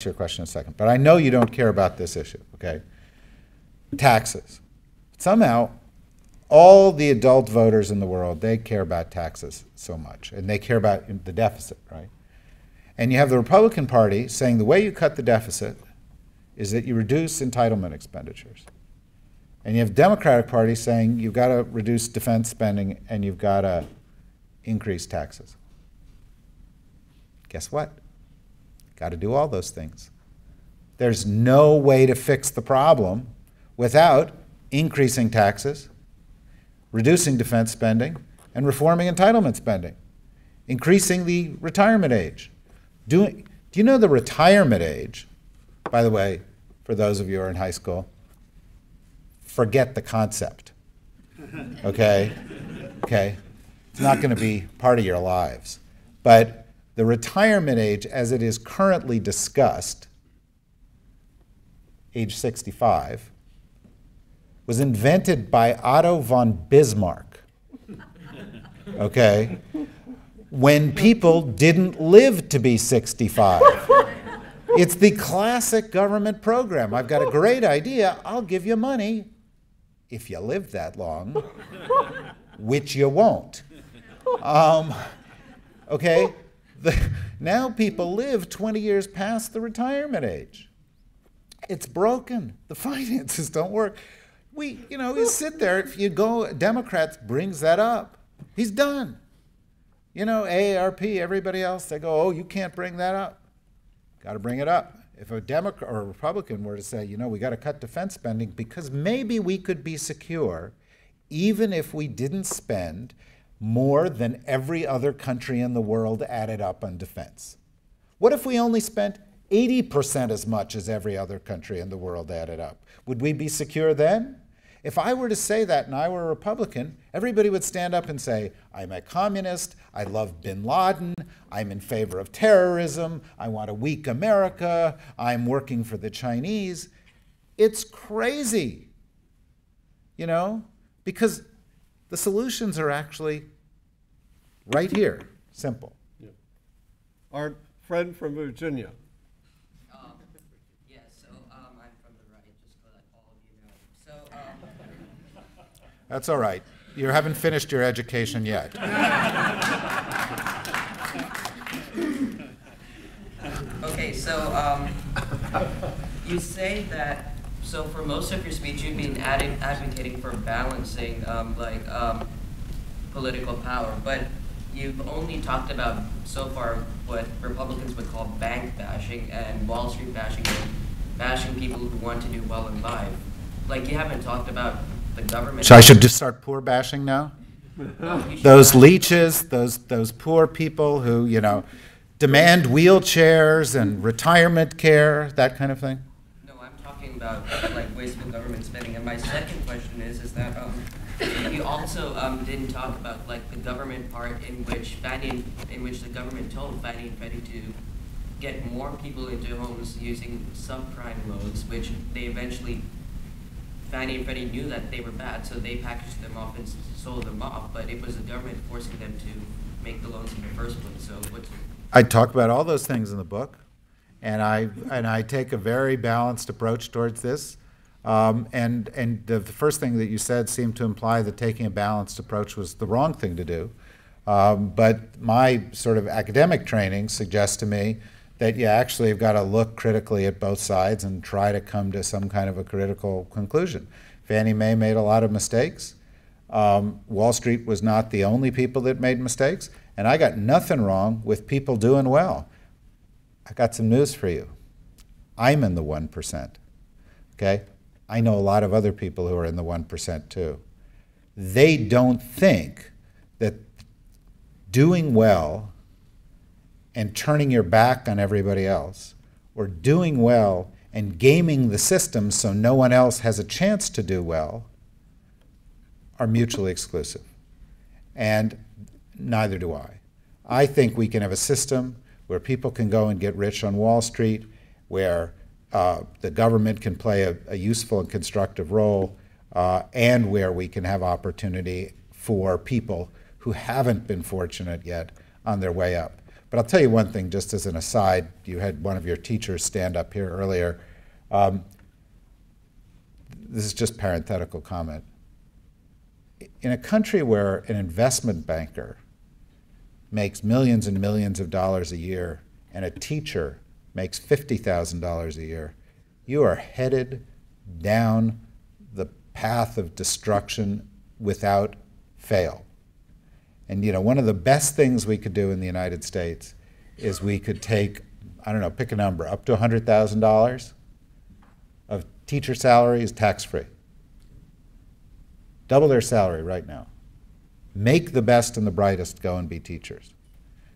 your question in a second, but I know you don't care about this issue, okay? Taxes. Somehow, all the adult voters in the world, they care about taxes so much, and they care about the deficit, right? And you have the Republican Party saying the way you cut the deficit is that you reduce entitlement expenditures. And you have the Democratic Party saying you've got to reduce defense spending and you've got to increase taxes. Guess what? Got to do all those things. There's no way to fix the problem without increasing taxes, reducing defense spending, and reforming entitlement spending, increasing the retirement age. Do you know the retirement age, by the way, for those of you who are in high school, forget the concept, okay? Okay? It's not going to be part of your lives. But the retirement age, as it is currently discussed, age 65, was invented by Otto von Bismarck, okay, when people didn't live to be 65. It's the classic government program. I've got a great idea. I'll give you money if you live that long, which you won't. Okay? Now people live 20 years past the retirement age. It's broken. The finances don't work. You sit there, if you go, Democrats brings that up. He's done. You know, AARP, everybody else, they go, oh, you can't bring that up. Got to bring it up. If a Democrat or a Republican were to say, you know, we got to cut defense spending because maybe we could be secure even if we didn't spend more than every other country in the world added up on defense. What if we only spent 80% as much as every other country in the world added up? Would we be secure then? If I were to say that and I were a Republican, everybody would stand up and say, I'm a communist, I love bin Laden, I'm in favor of terrorism, I want a weak America, I'm working for the Chinese. It's crazy, you know, because the solutions are actually right here, simple. Yeah. Our friend from Virginia. I'm from the right, just to let all of you know. That's all right. You haven't finished your education yet. Okay, so you say that, so for most of your speech you've been advocating for balancing political power, but you've only talked about so far what Republicans would call bank bashing and Wall Street bashing and bashing people who want to do well in life. Like, you haven't talked about the government. So I should just start poor bashing now? Those leeches, those poor people who, you know, demand wheelchairs and retirement care, that kind of thing? No, I'm talking about like wasteful government spending. And my second question is that you also didn't talk about like the government part in which the government told Fannie and Freddie to get more people into homes using subprime loans, which they eventually, Fannie and Freddie knew that they were bad, so they packaged them off and sold them off, but it was the government forcing them to make the loans in the first place. So I talk about all those things in the book, and I take a very balanced approach towards this. And the first thing that you said seemed to imply that taking a balanced approach was the wrong thing to do. But my sort of academic training suggests to me that you actually have got to look critically at both sides and try to come to some kind of a critical conclusion. Fannie Mae made a lot of mistakes. Wall Street was not the only people that made mistakes. And I got nothing wrong with people doing well. I got some news for you. I'm in the 1%, okay? I know a lot of other people who are in the 1% too. They don't think that doing well and turning your back on everybody else, or doing well and gaming the system so no one else has a chance to do well, are mutually exclusive. And neither do I. I think we can have a system where people can go and get rich on Wall Street, where the government can play a useful and constructive role, and where we can have opportunity for people who haven't been fortunate yet on their way up. But I'll tell you one thing, just as an aside. You had one of your teachers stand up here earlier. This is just parenthetical comment. In a country where an investment banker makes millions and millions of dollars a year and a teacher makes $50,000 a year, you are headed down the path of destruction without fail. And one of the best things we could do in the United States is we could take, I don't know, pick a number, up to $100,000 of teacher salaries tax-free. Double their salary right now. Make the best and the brightest go and be teachers.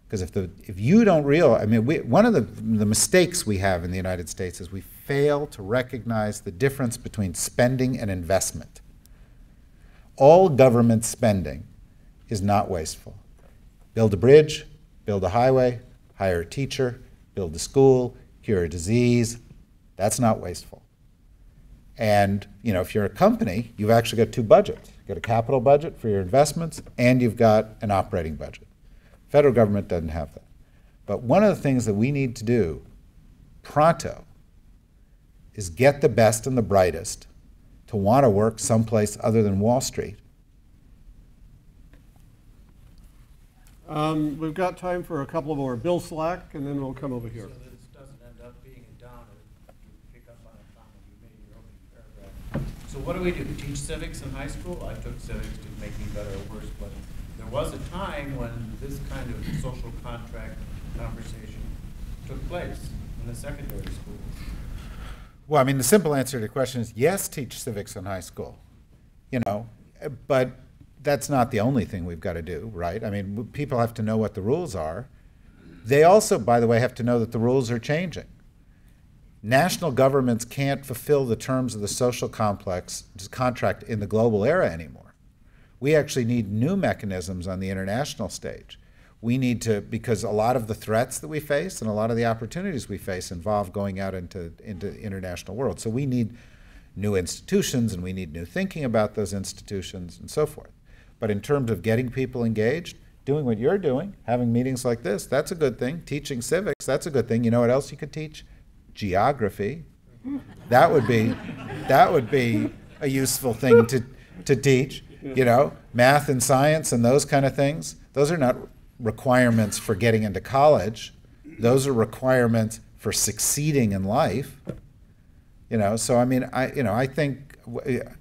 Because if you don't realize, one of the mistakes we have in the United States is we fail to recognize the difference between spending and investment. All government spending is not wasteful. Build a bridge, build a highway, hire a teacher, build a school, cure a disease. That's not wasteful. And if you're a company, you've actually got two budgets. You've got a capital budget for your investments, and you've got an operating budget. Federal government doesn't have that. But one of the things that we need to do pronto is get the best and the brightest to want to work someplace other than Wall Street. We've got time for a couple more. Bill Slack, and then we'll come over here. So that this doesn't end up being a downer, you pick up on a comment you made in your opening paragraph. So what do we do? Teach civics in high school? I took civics to make me better or worse, but there was a time when this kind of social contract conversation took place in the secondary schools. Well, the simple answer to the question is yes, teach civics in high school. But that's not the only thing we've got to do, right? People have to know what the rules are. They also, by the way, have to know that the rules are changing. National governments can't fulfill the terms of the social contract in the global era anymore. We actually need new mechanisms on the international stage. We need to, because a lot of the threats that we face and a lot of the opportunities we face involve going out into the international world. So we need new institutions, and we need new thinking about those institutions and so forth. But in terms of getting people engaged, doing what you're doing, having meetings like this, that's a good thing. Teaching civics, that's a good thing. You know what else you could teach? Geography. That would be a useful thing to teach. Math and science and those kind of things. Those are not requirements for getting into college. Those are requirements for succeeding in life. So I think,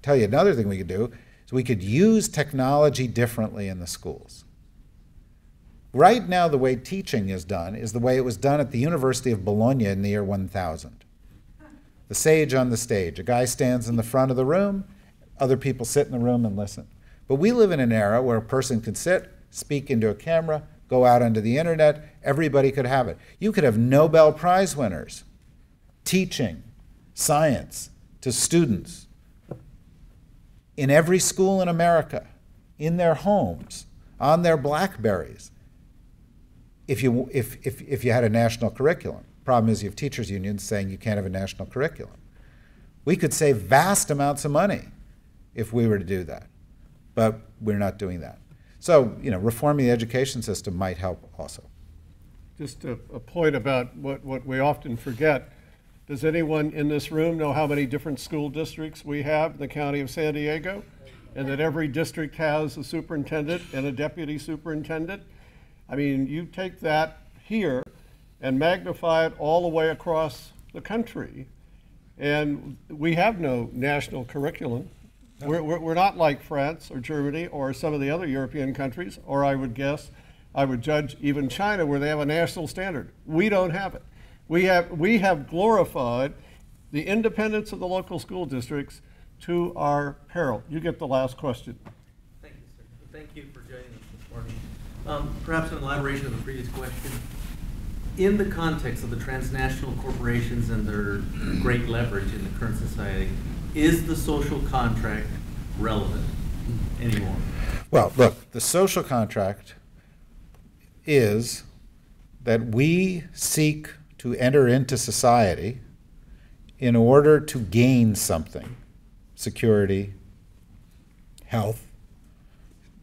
tell you another thing we could do is we could use technology differently in the schools. Right now, the way teaching is done is the way it was done at the University of Bologna in the year 1000. The sage on the stage. A guy stands in the front of the room, other people sit in the room and listen. But we live in an era where a person could sit, speak into a camera, go out onto the internet, everybody could have it. You could have Nobel Prize winners teaching science to students in every school in America, in their homes, on their BlackBerries, if you had a national curriculum. Problem is you have teachers' unions saying you can't have a national curriculum. We could save vast amounts of money if we were to do that, but we're not doing that. So, reforming the education system might help also. Just a point about what we often forget. Does anyone in this room know how many different school districts we have in the county of San Diego? And that every district has a superintendent and a deputy superintendent? You take that here and magnify it all the way across the country, and we have no national curriculum. No. We're not like France or Germany or some of the other European countries, or I would judge even China, where they have a national standard. We don't have it. We have glorified the independence of the local school districts to our peril. You get the last question. Thank you, sir. Thank you for joining us this morning. Perhaps an elaboration of the previous question. In the context of the transnational corporations and their great leverage in the current society, is the social contract relevant anymore? Well, look, the social contract is that we seek to enter into society in order to gain something: security, health,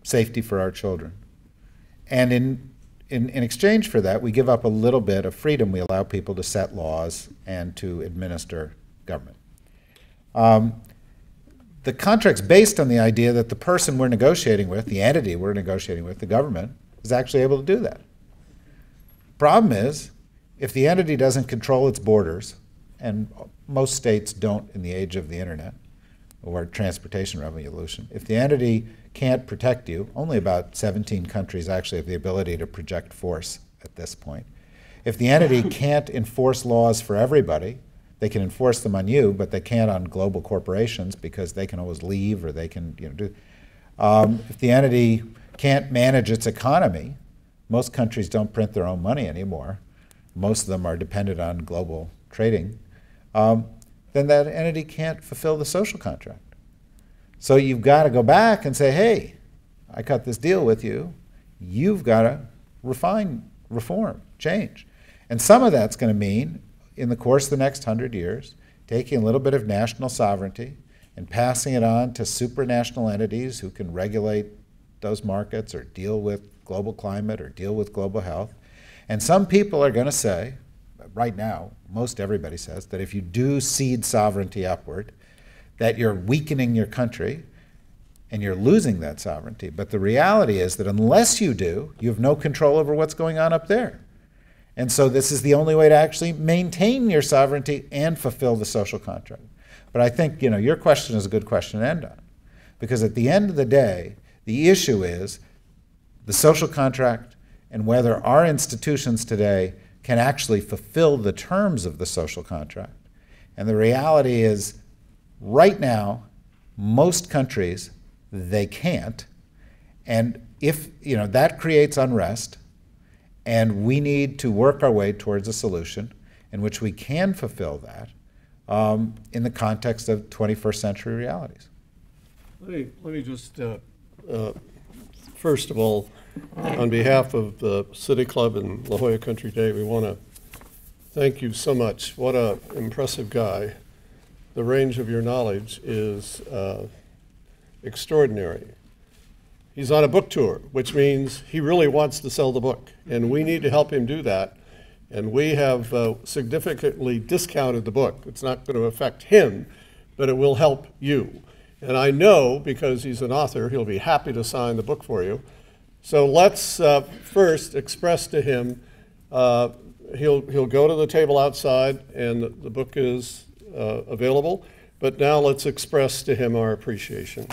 safety for our children. And in exchange for that, we give up a little bit of freedom. We allow people to set laws and to administer government. The contract's based on the idea that the person we're negotiating with, the entity we're negotiating with, the government, is actually able to do that. Problem is, if the entity doesn't control its borders, and most states don't in the age of the internet or transportation revolution, if the entity can't protect you, only about 17 countries actually have the ability to project force at this point. If the entity can't enforce laws for everybody, they can enforce them on you, but they can't on global corporations because they can always leave, or they can, do. If the entity can't manage its economy, most countries don't print their own money anymore. Most of them are dependent on global trading. Then that entity can't fulfill the social contract. So you've got to go back and say, hey, I cut this deal with you. You've got to refine, reform, change. And some of that's going to mean, in the course of the next 100 years, taking a little bit of national sovereignty and passing it on to supranational entities who can regulate those markets or deal with global climate or deal with global health. And some people are going to say, right now, most everybody says, that if you do cede sovereignty upward, that you're weakening your country and you're losing that sovereignty. But the reality is that unless you do, you have no control over what's going on up there. And so this is the only way to actually maintain your sovereignty and fulfill the social contract. But I think, your question is a good question to end on. Because at the end of the day, the issue is the social contract and whether our institutions today can actually fulfill the terms of the social contract. And the reality is, right now, most countries, they can't. And if, that creates unrest, and we need to work our way towards a solution in which we can fulfill that in the context of 21st century realities. Let me just, first of all, on behalf of the City Club and La Jolla Country Day, we want to thank you so much. What an impressive guy. The range of your knowledge is extraordinary. He's on a book tour, which means he really wants to sell the book, and we need to help him do that. And we have significantly discounted the book. It's not going to affect him, but it will help you. And I know, because he's an author, he'll be happy to sign the book for you. So let's first express to him, he'll go to the table outside, and the book is available. But now let's express to him our appreciation.